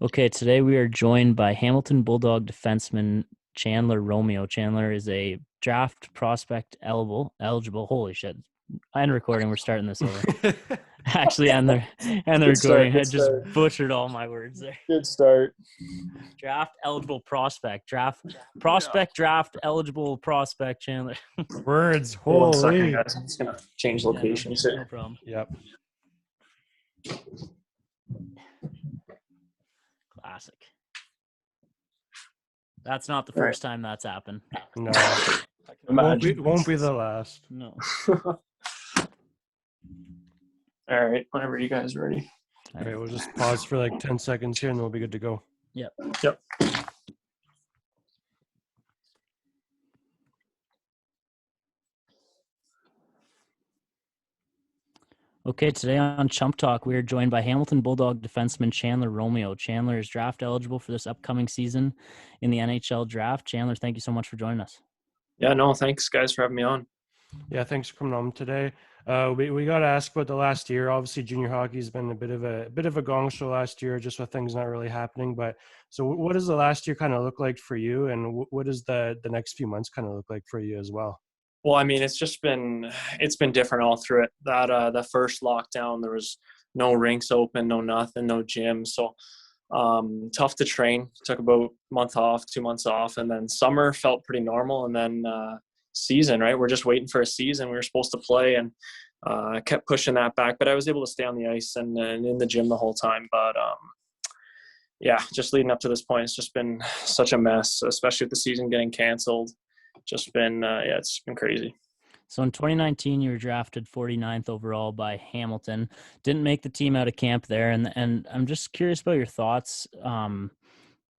Okay, today we are joined by Hamilton Bulldog defenseman Chandler Romeo. Chandler is a draft prospect eligible. Holy shit. And recording, we're starting this over. Actually, and the Good start. recording. I Good just start. butchered all my words there. Good start. Draft eligible prospect. Draft eligible prospect Chandler. Words, Hey, 1 second, holy. guys. I'm just gonna change Yeah, no, locations no here. problem. Yep. Classic. That's not the All right. first time that's happened. No. I can Won't be, imagine. won't be the last. No. All right. Whenever you guys are ready. All right, we'll just pause for like 10 seconds here and we'll be good to go. Yep. Yep. Okay, today on Chump Talk, we are joined by Hamilton Bulldog defenseman Chandler Romeo. Chandler is draft eligible for this upcoming season in the NHL draft. Chandler, thank you so much for joining us. Yeah. No. Thanks, guys, for having me on. Yeah, thanks for coming on today. We got to ask about the last year. Obviously, junior hockey's been a bit of a gong show last year, just with things not really happening. But so, what does the last year kind of look like for you, and what does the next few months kind of look like for you as well? Well, I mean, it's been different all through it. The first lockdown, there was no rinks open, no nothing, no gym. So tough to train. Took about a month off, 2 months off, and then summer felt pretty normal. And then season, right? We're just waiting for a season. We were supposed to play, and I kept pushing that back. But I was able to stay on the ice and in the gym the whole time. But yeah, just leading up to this point, it's just been such a mess, especially with the season getting canceled. Just been yeah, it's been crazy. So in 2019, you were drafted 49th overall by Hamilton. Didn't make the team out of camp there, and I'm just curious about your thoughts.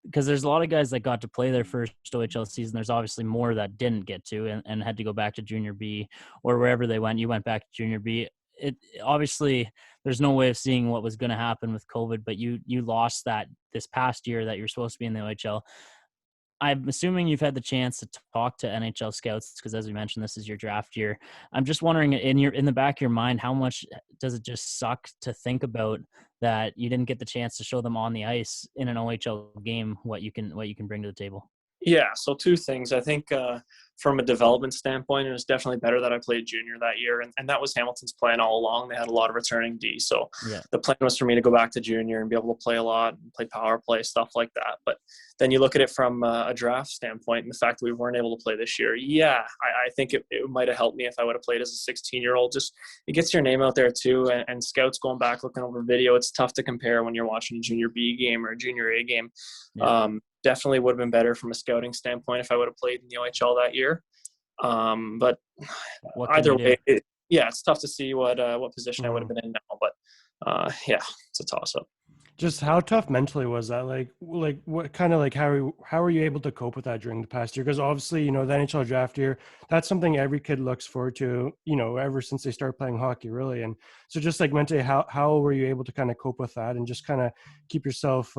Because there's a lot of guys that got to play their first OHL season. There's obviously more that didn't get to and had to go back to junior B or wherever they went. You went back to junior B. It obviously there's no way of seeing what was going to happen with COVID, but you lost that this past year that you're supposed to be in the OHL. I'm assuming you've had the chance to talk to NHL scouts because, as we mentioned, this is your draft year. I'm just wondering, in the back of your mind, how much does it just suck to think about that you didn't get the chance to show them on the ice in an OHL game what you can bring to the table? Yeah, so two things. I think from a development standpoint, it was definitely better that I played junior that year. And that was Hamilton's plan all along. They had a lot of returning D. So Yeah. the plan was for me to go back to junior and be able to play a lot and play power play, stuff like that. But then you look at it from a draft standpoint and the fact that we weren't able to play this year. Yeah, I think it might have helped me if I would have played as a 16-year-old. Just it gets your name out there too. And scouts going back, looking over video, it's tough to compare when you're watching a junior B game or a junior A game. Yeah. Definitely would have been better from a scouting standpoint if I would have played in the OHL that year. But either way, yeah, it's tough to see what position I would have been in now. But yeah, it's a toss-up. Just how tough mentally was that? Like what kind of like how were you able to cope with that during the past year? Because obviously, the NHL draft year, that's something every kid looks forward to, ever since they start playing hockey, really. And so just like mentally, how were you able to kind of cope with that and just kind of keep yourself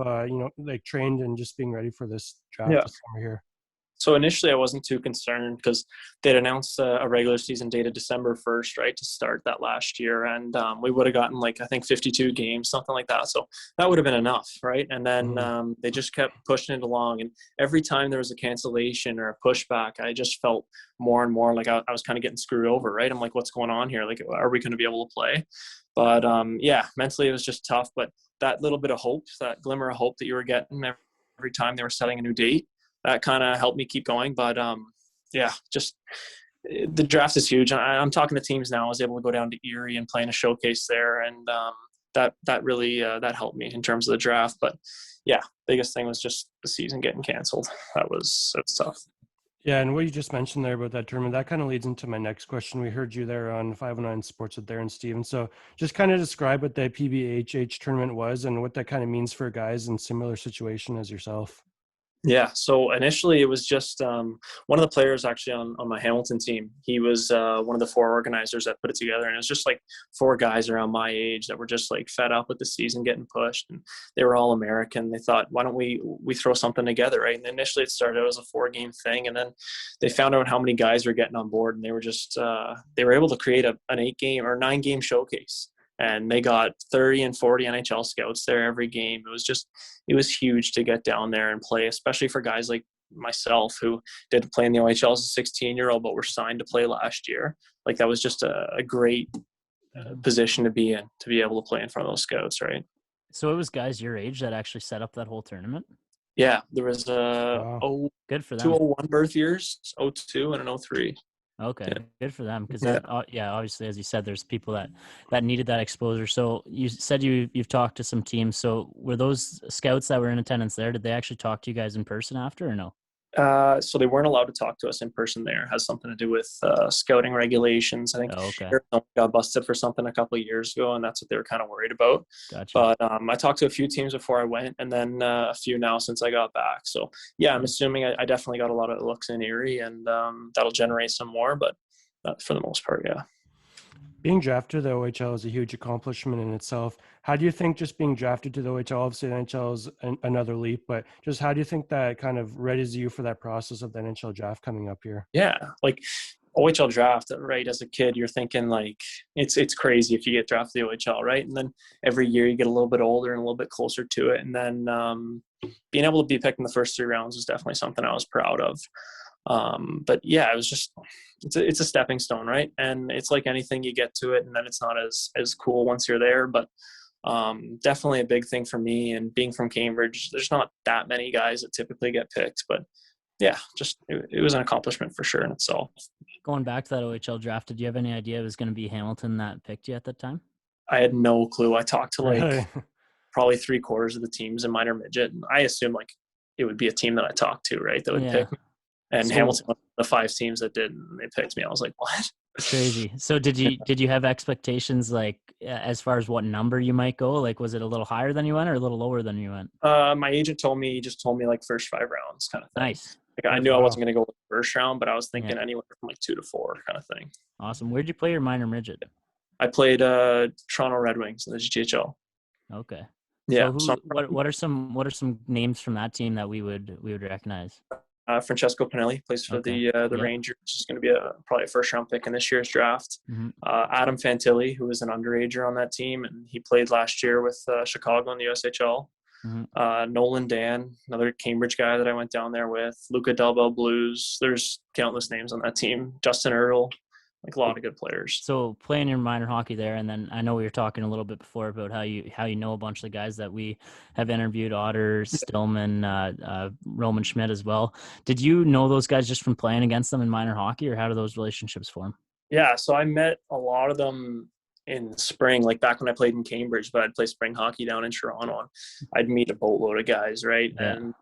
like trained and just being ready for this draft Yeah. this summer here? So initially I wasn't too concerned because they'd announced a regular season date of December 1st, right, to start that last year. And we would have gotten I think 52 games, something like that. So that would have been enough, right? And then they just kept pushing it along. And every time there was a cancellation or a pushback, I just felt more and more like I was kind of getting screwed over, right? I'm like, what's going on here? Like, are we going to be able to play? But yeah, mentally it was just tough. But that little bit of hope, that glimmer of hope that you were getting every time they were setting a new date, that kind of helped me keep going. But yeah, just the draft is huge. I'm talking to teams now. I was able to go down to Erie and play in a showcase there, and that really that helped me in terms of the draft. But yeah, biggest thing was just the season getting canceled. It's tough. Yeah, and what you just mentioned there about that tournament, that kind of leads into my next question. We heard you there on 509 Sports with Darren Stevens. So just kind of describe what the PBHH tournament was and what that kind of means for guys in similar situation as yourself. Yeah, so initially it was just one of the players actually on my Hamilton team. He was one of the four organizers that put it together, and it was just like four guys around my age that were just like fed up with the season getting pushed, and they were all American. They thought, why don't we throw something together, right? And initially it started out as a 4-game thing, and then they found out how many guys were getting on board, and they were just they were able to create an 8-game or 9-game showcase. and they got 30 and 40 NHL scouts there every game. It was huge to get down there and play, especially for guys like myself who didn't play in the OHL as a 16-year-old, but were signed to play last year. Like that was just a great position to be in, to be able to play in front of those scouts, right? So it was guys your age that actually set up that whole tournament? Yeah, there was Wow. Good for them. 201 birth years, 02 and an 03. Okay, good for them, because Yeah. that obviously, as you said, there's people that needed that exposure. So you said you've talked to some teams. So were those scouts that were in attendance there, did they actually talk to you guys in person after, or no? So they weren't allowed to talk to us in person there. It has something to do with scouting regulations. I think Oh, okay, Arizona got busted for something a couple of years ago, and that's what they were kind of worried about. gotcha. But I talked to a few teams before I went, and then a few now since I got back. So yeah, I'm assuming I definitely got a lot of looks in Erie, and that'll generate some more. But for the most part, yeah. Being drafted to the OHL is a huge accomplishment in itself. How do you think just being drafted to the OHL, obviously the NHL is another leap, but just how do you think that kind of readies you for that process of the NHL draft coming up here? Yeah, like OHL draft, right? As a kid, you're thinking like it's crazy if you get drafted to the OHL, right? And then every year you get a little bit older and a little bit closer to it, and then being able to be picked in the first 3 rounds is definitely something I was proud of. But yeah, it was just it's a stepping stone, right? And it's like anything, you get to it, and then it's not as cool once you're there. But definitely a big thing for me. And being from Cambridge, there's not that many guys that typically get picked, but yeah, just it was an accomplishment for sure in itself. Going back to that OHL draft, did you have any idea it was going to be Hamilton that picked you at that time? I had no clue. I talked to like Really? probably 3/4 of the teams in minor midget, and I assumed like it would be a team that I talked to, right, that would Yeah. pick me. And So- Hamilton was the 5 teams that did, and they picked me. I was like, what? Crazy. So did you have expectations, like as far as what number you might go? Like, was it a little higher than you went or a little lower than you went? My agent told me like first 5 rounds kind of thing. Nice. Like I knew I wasn't going to go with the first round, but I was thinking Yeah. anywhere from like 2 to 4 kind of thing. Awesome. Where'd you play your minor midget? I played Toronto Red Wings in the GHL. Okay. Yeah. So what are some names from that team that we would recognize? Francesco Pinelli plays for the Rangers. He's going to be probably a first round pick in this year's draft. Mm-hmm. Adam Fantilli, who was an underager on that team, and he played last year with Chicago in the USHL. Mm-hmm. Nolan Dan, another Cambridge guy that I went down there with. Luca Delbel Blues. There's countless names on that team. Justin Earl. Like a lot of good players. So playing your minor hockey there, and then I know we were talking a little bit before about how you know a bunch of the guys that we have interviewed, Otter, Stillman, Roman Schmidt as well. Did you know those guys just from playing against them in minor hockey, or how do those relationships form? Yeah, so I met a lot of them in spring, like back when I played in Cambridge, but I'd play spring hockey down in Toronto, and I'd meet a boatload of guys, right? Yeah. And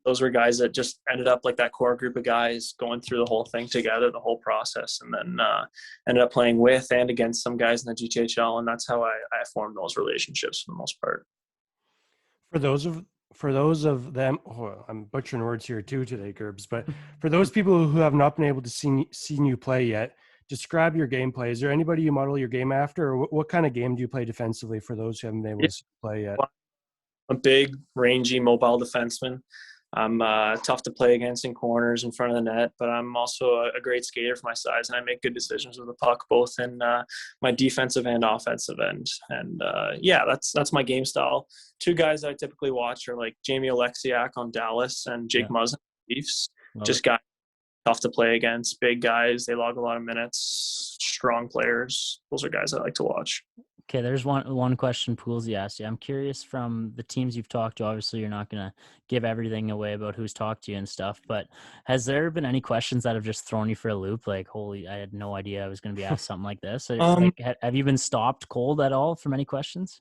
those were guys that just ended up like that core group of guys going through the whole thing together, the whole process, and then ended up playing with and against some guys in the GTHL, and that's how I formed those relationships for the most part. For those of them, I'm butchering words here too today, Gerbs, but for those people who have not been able to see you play yet, describe your gameplay. Is there anybody you model your game after, or what kind of game do you play defensively for those who haven't been able to play yet? I'm a big, rangy, mobile defenseman. I'm tough to play against in corners in front of the net, but I'm also a great skater for my size, and I make good decisions with the puck, both in my defensive and offensive end. And yeah, that's my game style. 2 guys I typically watch are like Jamie Oleksiak on Dallas and Jake Muzzin on Leafs. Just guys tough to play against, big guys. They log a lot of minutes, strong players. Those are guys I like to watch. Okay, there's one question Poolsy asked you. I'm curious, from the teams you've talked to, obviously you're not going to give everything away about who's talked to you and stuff, but has there been any questions that have just thrown you for a loop? Like, holy, I had no idea I was going to be asked something like this. Like, have you been stopped cold at all from any questions?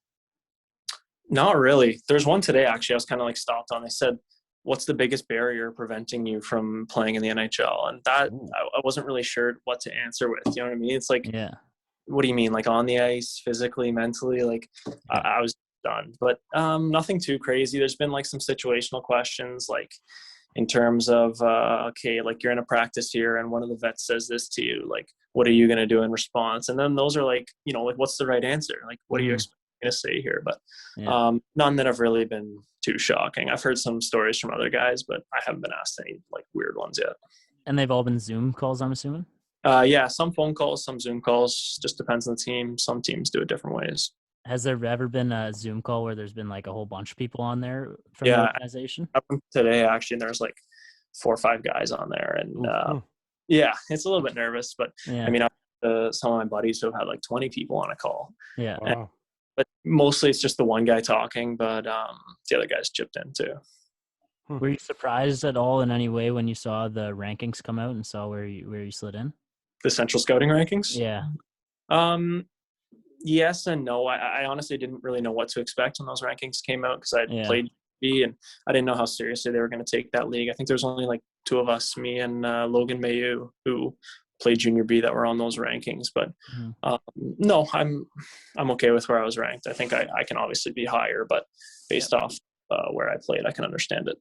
Not really. There's one today, actually, I was kind of like stopped on. They said, what's the biggest barrier preventing you from playing in the NHL? And that I wasn't really sure what to answer with. You know what I mean? It's like, yeah. What do you mean? Like on the ice, physically, mentally? Like I was done, but nothing too crazy. There's been like some situational questions, like in terms of, okay, like you're in a practice here and one of the vets says this to you, like, what are you going to do in response? And then those are like, you know, like, what's the right answer? Like, what are you expecting to say here? But none that have really been too shocking. I've heard some stories from other guys, but I haven't been asked any like weird ones yet. And they've all been Zoom calls, I'm assuming? Yeah, some phone calls, some Zoom calls. Just depends on the team. Some teams do it different ways. Has there ever been a Zoom call where there's been like a whole bunch of people on there from the Yeah, organization? happened today actually, and there's like 4 or 5 guys on there, and Mhm. yeah, it's a little bit nervous, but I Yeah. mean, some of my buddies who have had like 20 people on a call, Yeah. and, Wow. but mostly it's just the one guy talking, but the other guys chipped in too. Were you surprised at all in any way when you saw the rankings come out and saw where you slid in? The Central Scouting rankings. Yeah. Yes and no. I honestly didn't really know what to expect when those rankings came out because I Yeah. played B and I didn't know how seriously they were going to take that league. I think there's only like 2 of us, me and Logan Mayu, who played Junior B, that were on those rankings. But no, I'm okay with where I was ranked. I think I can obviously be higher, but based off where I played, I can understand it.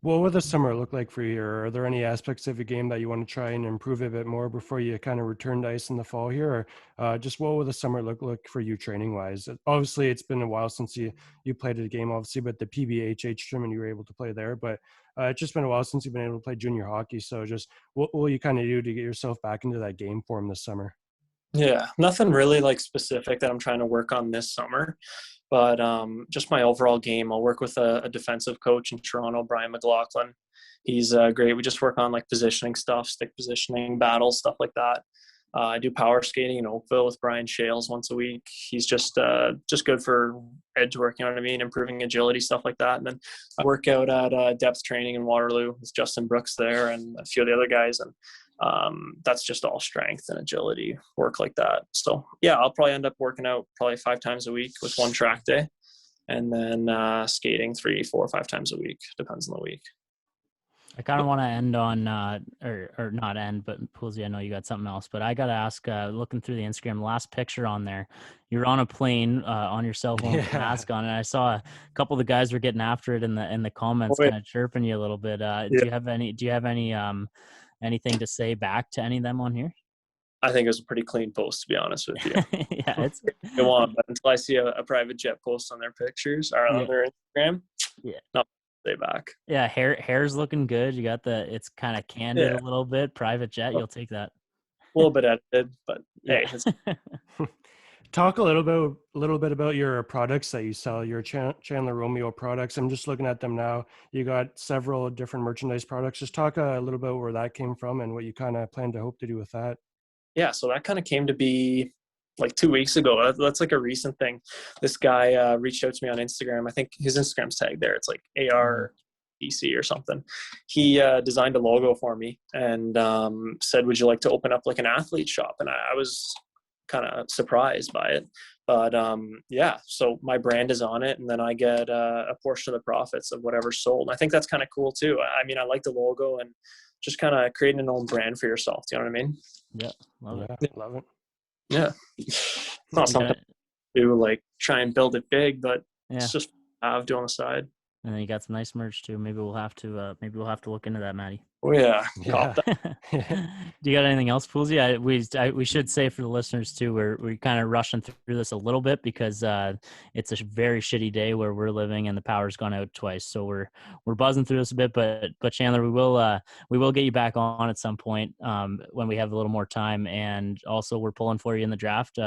What will the summer look like for you? Are there any aspects of your game that you want to try and improve a bit more before you kind of return to ice in the fall here? Or just what will the summer look like for you training wise? Obviously, it's been a while since you played a game, obviously, but the PBHH tournament you were able to play there. But it's just been a while since you've been able to play junior hockey. So just what will you kind of do to get yourself back into that game form this summer? Yeah, nothing really like specific that I'm trying to work on this summer, but just my overall game. I'll work with a defensive coach in Toronto, Brian McLaughlin. He's great. We just work on like positioning stuff, stick positioning, battles, stuff like that. I do power skating in Oakville with Brian Shales once a week. He's just good for edge work, you know what I mean, improving agility, stuff like that. And then I work out at depth training in Waterloo with Justin Brooks there and a few of the other guys, and that's just all strength and agility work like that. So yeah, I'll probably end up working out probably 5 times a week with one track day, and then skating 3, 4, 5 times a week, depends on the week. I kind of want to end on, or not end, but Poolsy, I know you got something else, but I got to ask, looking through the Instagram, last picture on there, you're on a plane on your cell phone with a mask on, and I saw a couple of the guys were getting after it in the comments, kind of chirping you a little bit. Yeah. Do you have any anything to say back to any of them on here? I think it was a pretty clean post, to be honest with you. Yeah, it's go on, but until I see a private jet post on their pictures or on their Instagram, not say back. Yeah, hair's looking good. You got it's kind of candid a little bit. Private jet, you'll take that. A little bit edited, but hey, Talk a little bit about your products that you sell, your Chandler Romeo products. I'm just looking at them now. You got several different merchandise products. Just talk a little bit where that came from and what you kind of plan to hope to do with that. Yeah, so that kind of came to be like 2 weeks ago. That's like a recent thing. This guy reached out to me on Instagram. I think his Instagram's tagged there. It's like ARBC or something. He designed a logo for me and said, would you like to open up like an athlete shop? And I was kind of surprised by it. But yeah, so my brand is on it, and then I get a portion of the profits of whatever's sold. I think that's kind of cool too. I mean, I like the logo and just kind of creating an own brand for yourself. Do you know what I mean? Yeah, love it. Love it. Yeah. It's not something to like try and build it big, but it's just have do on the side. And then you got some nice merch too. Maybe we'll have to look into that, Matty. Oh yeah. Do you got anything else, Poolsy? We should say for the listeners too, we're kind of rushing through this a little bit because it's a very shitty day where we're living and the power's gone out twice. So we're buzzing through this a bit, but Chandler, we will get you back on at some point when we have a little more time. And also we're pulling for you in the draft.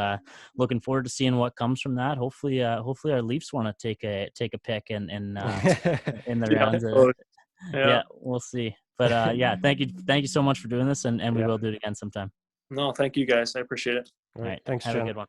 Looking forward to seeing what comes from that. Hopefully our Leafs want to take a pick in the rounds. Yeah, we'll see. But yeah, thank you so much for doing this, and we will do it again sometime. No, thank you guys. I appreciate it. All right. Thanks, have John. a good one.